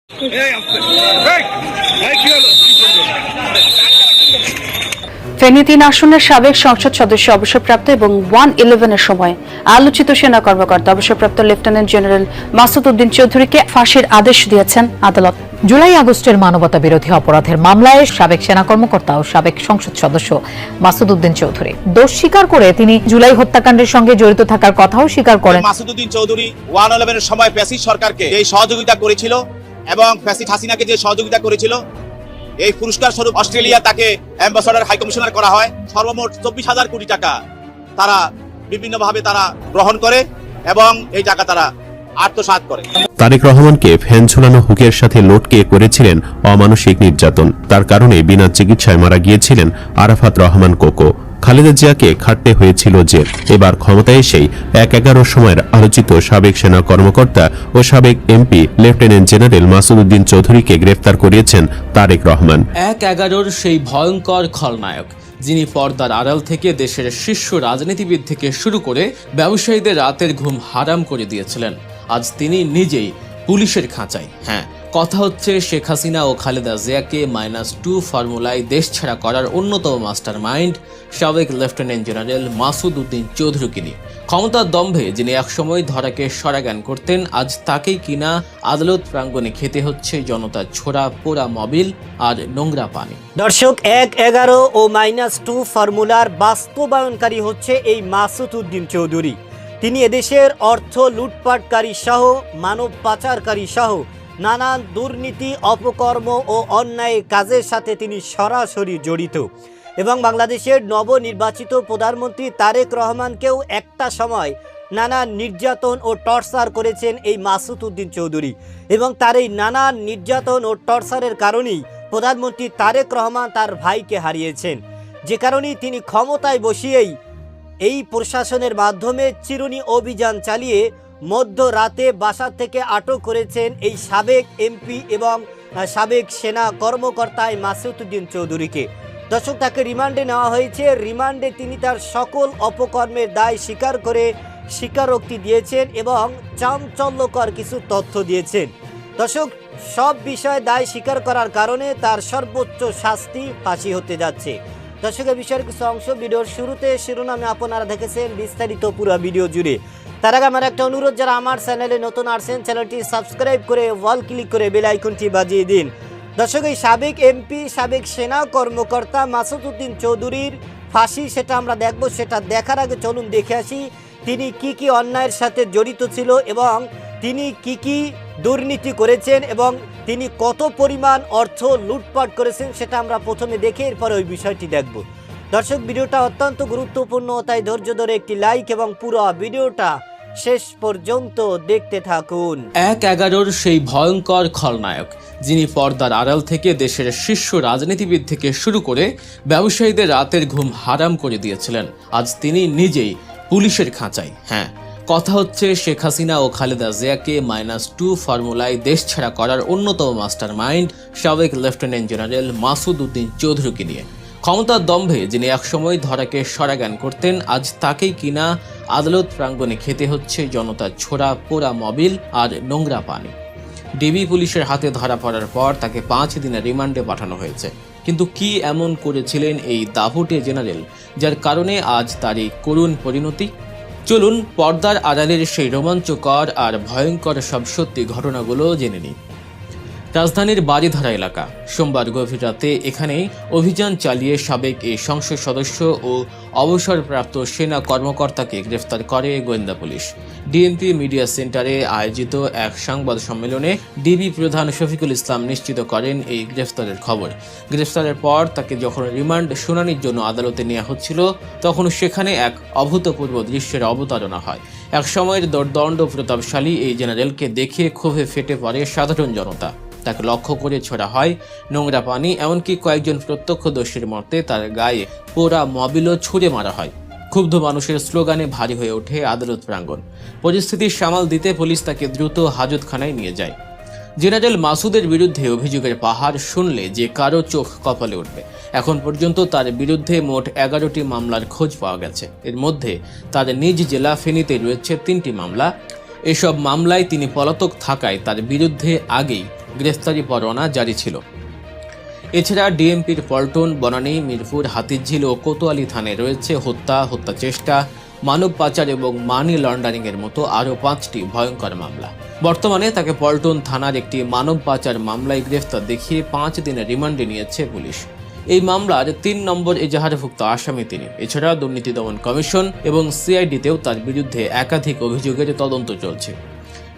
ফেনী ৩ আসনের সাবেক সংসদ সদস্য অবসরপ্রাপ্ত এবং 111-এর সময় আলোচিত সেনা কর্মকর্তা অবসরপ্রাপ্ত লেফটেন্যান্ট জেনারেল মাসুদ উদ্দিন চৌধুরীকে ফাঁসির আদেশ দিয়েছেন আদালত। জুলাই আগস্টের মানবতা বিরোধী অপরাধের মামলায় সাবেক সেনা কর্মকর্তা ও সাবেক সংসদ সদস্য মাসুদ উদ্দিন চৌধুরী দোষ স্বীকার করে তিনি জুলাই হত্যাকাণ্ডের সঙ্গে জড়িত থাকার কথাও স্বীকার করেন। মাসুদ উদ্দিন চৌধুরী 111-এর সময় ফ্যাসিস্ট সরকারকে যে সহযোগিতা করেছিল এবং ফ্যাসিস্ট হাসিনাকে যে সহযোগিতা করেছিল, এই পুরস্কার স্বরূপ অস্ট্রেলিয়া তাকে অ্যাম্বাসাডার হাই কমিশনার করা হয়। সর্বমোট 24,000 কোটি টাকা তারা বিভিন্নভাবে তারা গ্রহণ করে এবং এই টাকা তারা আত্মসাৎ করে। তারেক রহমানকে ফ্যান ঝুলানো হুকের সাথে লটকে করেছিলেন অমানসিক নির্যাতন। তার কারণে বিনা চিকিৎসায় মারা গিয়েছিলেন আরাফাত রহমান কোকো। খালেদা জিয়াকে খাটতে হয়েছিল জেল। এবার ক্ষমতায় এসেই 1/11 সময়ের আলোচিত সাবেক সেনা কর্মকর্তা ও সাবেক MP lieutenant general Masud Uddin চৌধুরীকে গ্রেফতার করিয়েছেন তারেক রহমান। 1/11-র সেই ভয়ঙ্কর খলনায়ক, যিনি পর্দার আড়াল থেকে দেশের শীর্ষ রাজনীতিবিদ থেকে শুরু করে ব্যবসায়ীদের রাতের ঘুম হারাম করে দিয়েছিলেন, আজ তিনি নিজেই পুলিশের খাঁচায়। হ্যাঁ, কথা হচ্ছে শেখ হাসিনা ও খালেদা জিয়াকে -2 ফর্মুলায় দেশ ছাড়া করার অন্যতম মাস্টার মাইন্ড সাবেক লেফটেন্যান্ট জেনারেল মাসুদ উদ্দিন চৌধুরীকে নিয়ে। ক্ষমতার দম্ভে যিনি একসময় ধরাকে সরাজ্ঞান করতেন, আজ তাকেই কিনা আদালত প্রাঙ্গণে খেতে হচ্ছে জনতার ছোড়া পোড়া মবিল আর নোংরা পানি। দর্শক, 1/11 ও -2 ফর্মুলার বাস্তবায়নকারী হচ্ছে এই মাসুদ উদ্দিন চৌধুরী। তিনি এদেশের অর্থ লুটপাটকারী সহ মানব পাচারকারী সহ নানান দুর্নীতি, অপকর্ম ও অন্যায় কাজের সাথে তিনি সরাসরি জড়িত এবং বাংলাদেশের নবনির্বাচিত প্রধানমন্ত্রী তারেক রহমানকেও একটা সময় নানা নির্যাতন ও টর্চার করেছেন এই মাসুদ উদ্দিন চৌধুরী এবং তার এই নানান নির্যাতন ও টর্চারের কারণেই প্রধানমন্ত্রী তারেক রহমান তার ভাইকে হারিয়েছেন, যে কারণেই তিনি ক্ষমতায় বসিয়েই এই প্রশাসনের মাধ্যমে চিরুনি অভিযান চালিয়ে মধ্যরাতে বাসা থেকে আটক করেছেন এই সাবেক এমপি এবং সাবেক সেনা কর্মকর্তা মাসুদ উদ্দিন চৌধুরীকে। দর্শক, তাকে রিমান্ডে নেওয়া হয়েছে। রিমান্ডে তিনি তার সকল অপকর্মের দায় স্বীকার করে স্বীকারোক্তি দিয়েছেন এবং চাঞ্চল্যকর কিছু তথ্য দিয়েছেন। দর্শক, সব বিষয়ে দায় স্বীকার করার কারণে তার সর্বোচ্চ শাস্তি ফাঁসি হতে যাচ্ছে। দর্শকের বিষয়ের কিছু অংশ ভিডিওর শুরুতে শিরোনামে আপনারা দেখেছেন, বিস্তারিত পুরো ভিডিও জুড়ে। তার আগে আমার একটা অনুরোধ, যারা আমার চ্যানেলে নতুন আসছেন চ্যানেলটি সাবস্ক্রাইব করে ওয়াল ক্লিক করে বেল আইকনটি বাজিয়ে দিন। দর্শক, এই সাবেক এমপি সাবেক সেনা কর্মকর্তা মাসুদ উদ্দিন চৌধুরীর ফাঁসি সেটা আমরা দেখব। সেটা দেখার আগে চলুন দেখে আসি তিনি কি কি অন্যায়ের সাথে জড়িত ছিল এবং তিনি কি কি দুর্নীতি করেছেন এবং তিনি কত পরিমাণ অর্থ লুটপাট করেছেন সেটা আমরা প্রথমে দেখে এরপরে ওই বিষয়টি দেখব। দর্শক, ভিডিওটা অত্যন্ত গুরুত্বপূর্ণ, তাই ধৈর্য ধরে একটি লাইক এবং পুরো ভিডিওটা শেষ পর্যন্ত দেখতে থাকুন। 1/11-র সেই ভয়ঙ্কর খলনায়ক, যিনি পর্দার আড়াল থেকে দেশের শীর্ষ রাজনীতিবিদ থেকে শুরু করে ব্যবসায়ীদের রাতের ঘুম হারাম করে দিয়েছিলেন, আজ তিনি নিজেই পুলিশের খাঁচায়। হ্যাঁ, কথা হচ্ছে শেখ হাসিনা ও খালেদা জিয়াকে -2 ফর্মুলায় দেশ ছাড়া করার অন্যতম মাস্টার মাইন্ড সাবেক লেফটেন্যান্ট জেনারেল মাসুদ উদ্দিন চৌধুরীকে নিয়ে। ক্ষমতার দম্ভে যিনি একসময় ধরাকে সরাজ্ঞান করতেন, আজ তাকেই কিনা আদালত প্রাঙ্গণে খেতে হচ্ছে জনতার ছোড়া পোড়া মবিল আর নোংরা পানি। ডিবি পুলিশের হাতে ধরা পড়ার পর তাকে 5 দিনের রিমান্ডে পাঠানো হয়েছে। কিন্তু কি এমন করেছিলেন এই দাপুটে জেনারেল, যার কারণে আজ তার এই করুণ পরিণতি? চলুন পর্দার আড়ালের সেই রোমাঞ্চকর আর ভয়ঙ্কর সব সত্যি ঘটনাগুলো জেনে নিই। রাজধানীর বাড়িধারা এলাকা, সোমবার গভীর রাতে এখানে অভিযান চালিয়ে সাবেক এই সংসদ সদস্য ও অবসরপ্রাপ্ত সেনা কর্মকর্তাকে গ্রেফতার করে গোয়েন্দা পুলিশ। ডিএমপি মিডিয়া সেন্টারে আয়োজিত এক সংবাদ সম্মেলনে ডিবি প্রধান শফিকুল ইসলাম নিশ্চিত করেন এই গ্রেফতারের খবর। গ্রেফতারের পর তাকে যখন রিমান্ড শুনানির জন্য আদালতে নেওয়া হচ্ছিল, তখন সেখানে এক অভূতপূর্ব দৃশ্যের অবতারণা হয়। এক সময়ের দর্দণ্ড প্রতাপশালী এই জেনারেলকে দেখে ক্ষোভে ফেটে পড়ে সাধারণ জনতা। তাকে লক্ষ্য করে ছোড়া হয় নোংরা পানি, এমনকি কয়েকজন প্রত্যক্ষদর্শীর মতে তার গায়ে পোড়া মবিলও ছুঁড়ে মারা হয়। ক্ষুব্ধ মানুষের স্লোগানে ভারী হয়ে ওঠে আদালত প্রাঙ্গণ। পরিস্থিতি সামাল দিতে পুলিশ তাকে দ্রুত হাজতখানায় নিয়ে যায়। জেনারেল মাসুদের বিরুদ্ধে অভিযোগের পাহাড় শুনলে যে কারো চোখ কপালে উঠবে। এখন পর্যন্ত তার বিরুদ্ধে মোট 11টি মামলার খোঁজ পাওয়া গেছে। এর মধ্যে তার নিজ জেলা ফেনীতে রয়েছে 3টি মামলা। এসব মামলায় তিনি পলাতক থাকায় তার বিরুদ্ধে আগেই গ্রেফতারি পরোয়ানা জারি ছিল। এছাড়া ডিএমপির পল্টন, বনানী, মিরপুর, হাতিরঝিল ও কোতোয়ালি থানায় রয়েছে হত্যা চেষ্টা, মানব পাচার এবং মানি লন্ডারিংয়ের মতো আরও 5টি ভয়ঙ্কর মামলা। বর্তমানে তাকে পল্টন থানার একটি মানব পাচার মামলায় গ্রেফতার দেখিয়ে 5 দিনের রিমান্ডে নিয়েছে পুলিশ। এই মামলার 3 নম্বর এজাহারভুক্ত আসামি তিনি। এছাড়া দুর্নীতি দমন কমিশন এবং সিআইডিতেও তার বিরুদ্ধে একাধিক অভিযোগের তদন্ত চলছে।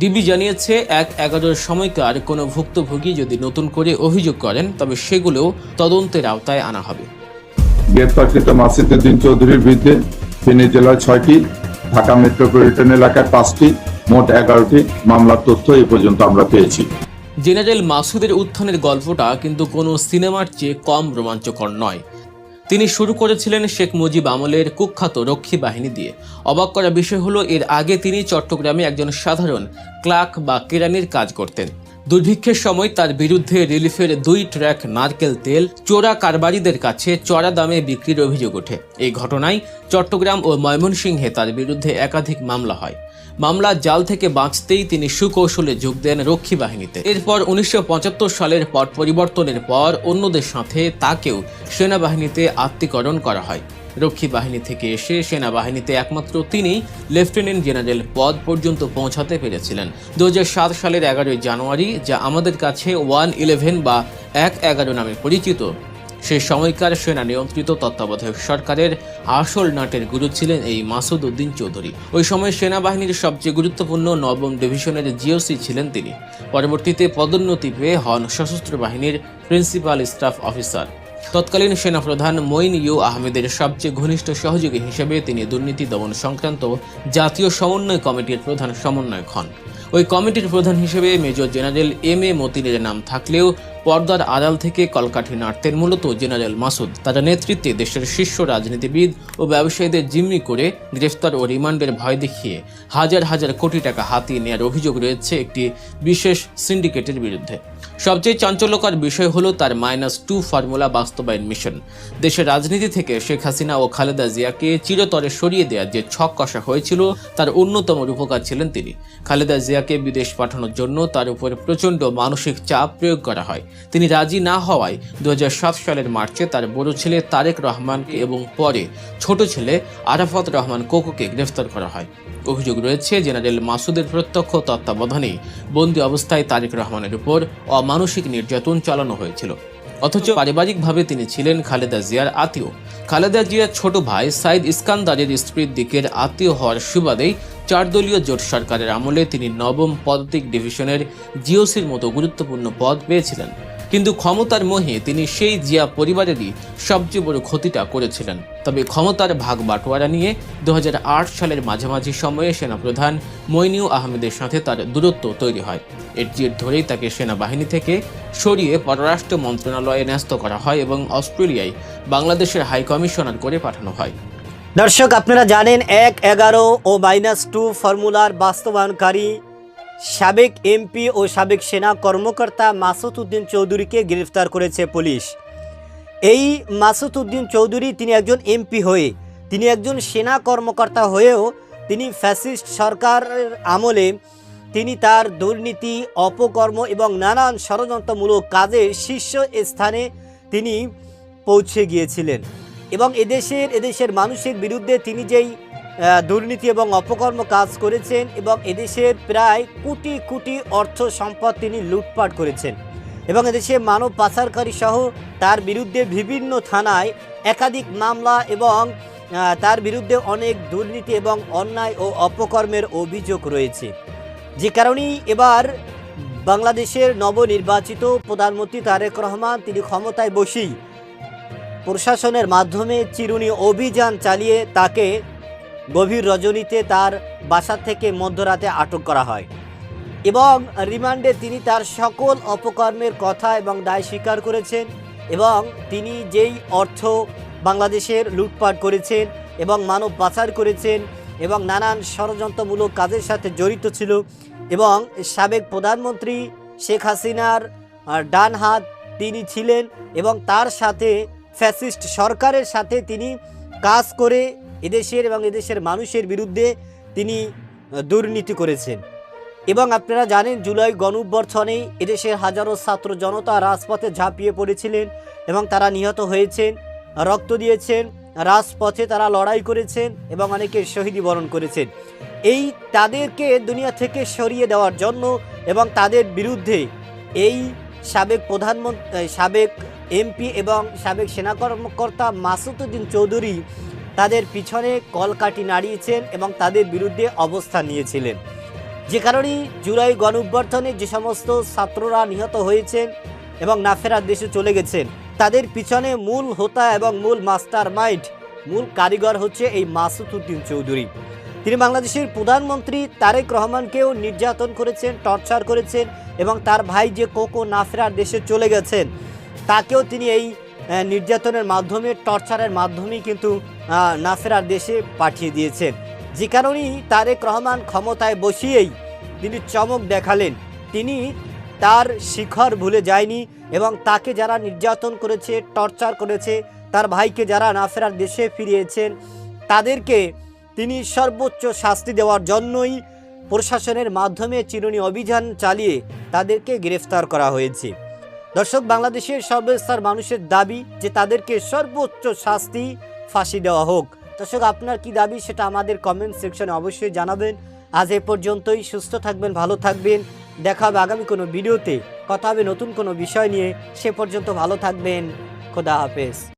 ডিবি জানিয়েছে 1/11 সময়কার কোনো ভুক্তভোগী যদি নতুন করে অভিযোগ করেন তবে সেগুলোও তদন্তের আওতায় আনা হবে। গ্রেপ্তারকৃত মাসুদউদ্দিন চৌধুরীর বিরুদ্ধে ফেনী জেলায় 6টি, ঢাকা মেট্রোপলিটন এলাকায় 5টি, মোট 11টি মামলার তথ্য এই পর্যন্ত আমরা পেয়েছি। জেনারেল মাসুদের উত্থানের গল্পটা কিন্তু কোনো সিনেমার চেয়ে কম রোমাঞ্চকর নয়। তিনি শুরু করেছিলেন শেখ মুজিব আমলের কুখ্যাত রক্ষী বাহিনী দিয়ে। অবাক করা বিষয় হলো এর আগে তিনি চট্টগ্রামে একজন সাধারণ ক্লার্ক বা কেরানির কাজ করতেন। দুর্ভিক্ষের সময় তার বিরুদ্ধে রিলিফের 2 ট্রাক নারকেল তেল চোরা কারবারিদের কাছে চড়া দামে বিক্রির অভিযোগ ওঠে। এই ঘটনায় চট্টগ্রাম ও ময়মনসিংহে তার বিরুদ্ধে একাধিক মামলা হয়। মামলা জাল থেকে বাঁচতেই তিনি সুকৌশলে যোগ দেন রক্ষী বাহিনীতে। এরপর 1975 সালের পট পরিবর্তনের পর অন্যদের সাথে তাকেও সেনাবাহিনীতে আত্মীকরণ করা হয়। রক্ষী বাহিনী থেকে এসে সেনাবাহিনীতে একমাত্র তিনি লেফটেন্যান্ট জেনারেল পদ পর্যন্ত পৌঁছাতে পেরেছিলেন। 2007 সালের 11 জানুয়ারি, যা আমাদের কাছে 111 বা 1/11 নামে পরিচিত, সে সময়কার সেনা নিয়ন্ত্রিত তত্ত্বাবধায়ক সরকারের আসল নাটের গুরু ছিলেন এই মাসুদউদ্দিন চৌধুরী। ওই সময় সেনাবাহিনীর সবচেয়ে গুরুত্বপূর্ণ 9ম ডিভিশনের জিওসি ছিলেন তিনি। পরবর্তীতে পদোন্নতি পেয়ে হন সশস্ত্র বাহিনীর প্রিন্সিপাল স্টাফ অফিসার। তৎকালীন সেনাপ্রধান মঈন ইউ আহমেদের সবচেয়ে ঘনিষ্ঠ সহযোগী হিসেবে তিনি দুর্নীতি দমন সংক্রান্ত জাতীয় সমন্বয় কমিটির প্রধান সমন্বয়ক হন। ওই কমিটির প্রধান হিসেবে মেজর জেনারেল এম.এ. মতিনের নাম থাকলেও পর্দার আড়াল থেকে কলকাঠি নাড়তেন মূলত জেনারেল মাসুদ। তার নেতৃত্বে দেশের শীর্ষ রাজনীতিবিদ ও ব্যবসায়ীদের জিম্মি করে গ্রেফতার ও রিমান্ডের ভয় দেখিয়ে হাজার হাজার কোটি টাকা হাতিয়ে নেওয়ার অভিযোগ রয়েছে একটি বিশেষ সিন্ডিকেটের বিরুদ্ধে। সবচেয়ে চাঞ্চল্যকর বিষয় হলো তার -2 ফর্মুলা বাস্তবায়ন মিশন। দেশের রাজনীতি থেকে শেখ হাসিনা ও খালেদা জিয়াকে চিরতরে সরিয়ে দেওয়ার যে ছক কষা হয়েছিল তার অন্যতম রূপকার ছিলেন তিনি। খালেদা জিয়াকে বিদেশ পাঠানোর জন্য তার উপর প্রচণ্ড মানসিক চাপ প্রয়োগ করা হয়। তিনি রাজি না হওয়ায় 2007 সালের মার্চে তার বড় ছেলে তারেক রহমানকে এবং পরে ছোট ছেলে আরাফাত রহমান কোকোকে গ্রেফতার করা হয়। অভিযোগ রয়েছে জেনারেল মাসুদের প্রত্যক্ষ তত্ত্বাবধানেই বন্দী অবস্থায় তারেক রহমানের উপর অমানসিক নির্যাতন চালানো হয়েছিল। অথচ পারিবারিকভাবে তিনি ছিলেন খালেদা জিয়ার আত্মীয়। খালেদা জিয়ার ছোট ভাই সাইদ ইস্কান্দারের স্ত্রীর দিকের আত্মীয় হওয়ার সুবাদেই 4 দলীয় জোট সরকারের আমলে তিনি 9ম পদাতিক ডিভিশনের জিওসির মতো গুরুত্বপূর্ণ পদ পেয়েছিলেন। কিন্তু ক্ষমতার মোহে তিনি সেই জিয়া পরিবারেরই সবচেয়ে বড় ক্ষতিটা করেছিলেন। তবে ক্ষমতার ভাগ বাটোয়ারা নিয়ে 2008 সালের মাঝামাঝি সময়ে সেনাপ্রধান মঈন ইউ আহমেদের সাথে তার দূরত্ব তৈরি হয়। এর জের ধরেই তাকে সেনাবাহিনী থেকে সরিয়ে পররাষ্ট্র মন্ত্রণালয়ে ন্যস্ত করা হয় এবং অস্ট্রেলিয়ায় বাংলাদেশের হাই কমিশনার করে পাঠানো হয়। দর্শক, আপনারা জানেন 1/11 ও -2 ফর্মুলার বাস্তবায়নকারী সাবেক এমপি ও সাবেক সেনা কর্মকর্তা মাসুদউদ্দিন চৌধুরীকে গ্রেফতার করেছে পুলিশ। এই মাসুদউদ্দিন চৌধুরী তিনি একজন এমপি হয়ে, তিনি একজন সেনা কর্মকর্তা হয়েও তিনি ফ্যাসিস্ট সরকারের আমলে তিনি তার দুর্নীতি, অপকর্ম এবং নানান ষড়যন্ত্রমূলক কাজের শীর্ষ স্থানে তিনি পৌঁছে গিয়েছিলেন এবং এদেশের মানুষের বিরুদ্ধে তিনি যেই দুর্নীতি এবং অপকর্ম কাজ করেছেন এবং এদেশের প্রায় কোটি কোটি অর্থ সম্পদ তিনি লুটপাট করেছেন এবং এদেশে মানব পাচারকারী সহ তার বিরুদ্ধে বিভিন্ন থানায় একাধিক মামলা এবং তার বিরুদ্ধে অনেক দুর্নীতি এবং অন্যায় ও অপকর্মের অভিযোগ রয়েছে। যে কারণেই এবার বাংলাদেশের নবনির্বাচিত প্রধানমন্ত্রী তারেক রহমান তিনি ক্ষমতায় বসেই প্রশাসনের মাধ্যমে চিরুনি অভিযান চালিয়ে তাকে গভীর রজনীতে তার বাসা থেকে মধ্যরাতে আটক করা হয় এবং রিমান্ডে তিনি তার সকল অপকর্মের কথা এবং দায় স্বীকার করেছেন এবং তিনি যেই অর্থ বাংলাদেশের লুটপাট করেছেন এবং মানব পাচার করেছেন এবং নানান ষড়যন্ত্রমূলক কাজের সাথে জড়িত ছিল এবং সাবেক প্রধানমন্ত্রী শেখ হাসিনার ডান হাত তিনি ছিলেন এবং তার সাথে ফ্যাসিস্ট সরকারের সাথে তিনি কাজ করে এদেশের এবং এদেশের মানুষের বিরুদ্ধে তিনি দুর্নীতি করেছেন। এবং আপনারা জানেন জুলাই গণঅভ্যুত্থানে এদেশের হাজারো ছাত্র জনতা রাজপথে ঝাঁপিয়ে পড়েছিলেন এবং তারা নিহত হয়েছেন, রক্ত দিয়েছেন, রাজপথে তারা লড়াই করেছেন এবং অনেকে শহীদ বরণ করেছেন। এই তাদেরকে দুনিয়া থেকে সরিয়ে দেওয়ার জন্য এবং তাদের বিরুদ্ধে এই সাবেক প্রধানমন্ত্রী, সাবেক এমপি এবং সাবেক সেনা কর্মকর্তা মাসুদ উদ্দিন চৌধুরী তাদের পিছনে কলকাঠি নাড়িয়েছেন এবং তাদের বিরুদ্ধে অবস্থান নিয়েছিলেন। যে কারণেই জুলাই গণঅভ্যুত্থানে যে সমস্ত ছাত্ররা নিহত হয়েছেন এবং না ফেরার দেশে চলে গেছেন, তাদের পিছনে মূল হোতা এবং মূল মাস্টার মাইন্ড, মূল কারিগর হচ্ছে এই মাসুদ উদ্দিন চৌধুরী। তিনি বাংলাদেশের প্রধানমন্ত্রী তারেক রহমানকেও নির্যাতন করেছেন, টর্চার করেছেন এবং তার ভাই যে কোকো না ফেরার দেশে চলে গেছেন তাকেও তিনি এই নির্যাতনের মাধ্যমে, টর্চারের মাধ্যমেই কিন্তু না ফেরার দেশে পাঠিয়ে দিয়েছেন। যে কারণেই তারেক রহমান ক্ষমতায় বসিয়েই তিনি চমক দেখালেন, তিনি তার শিখর ভুলে যায়নি এবং তাকে যারা নির্যাতন করেছে, টর্চার করেছে, তার ভাইকে যারা না ফেরার দেশে ফিরিয়েছেন তাদেরকে তিনি সর্বোচ্চ শাস্তি দেওয়ার জন্যই প্রশাসনের মাধ্যমে চিরুনি অভিযান চালিয়ে তাদেরকে গ্রেফতার করা হয়েছে। দর্শক, বাংলাদেশের সর্বস্তর মানুষের দাবি যে তাদেরকে সর্বোচ্চ শাস্তি, ফাঁসি দেওয়া হোক। দর্শক, আপনার কি দাবি সেটা আমাদের কমেন্ট সেকশনে অবশ্যই জানাবেন। আজ এ পর্যন্তই। সুস্থ থাকবেন, ভালো থাকবেন। দেখা হবে আগামী কোনো ভিডিওতে, কথা হবে নতুন কোনো বিষয় নিয়ে। সে পর্যন্ত ভালো থাকবেন। খোদা হাফেজ।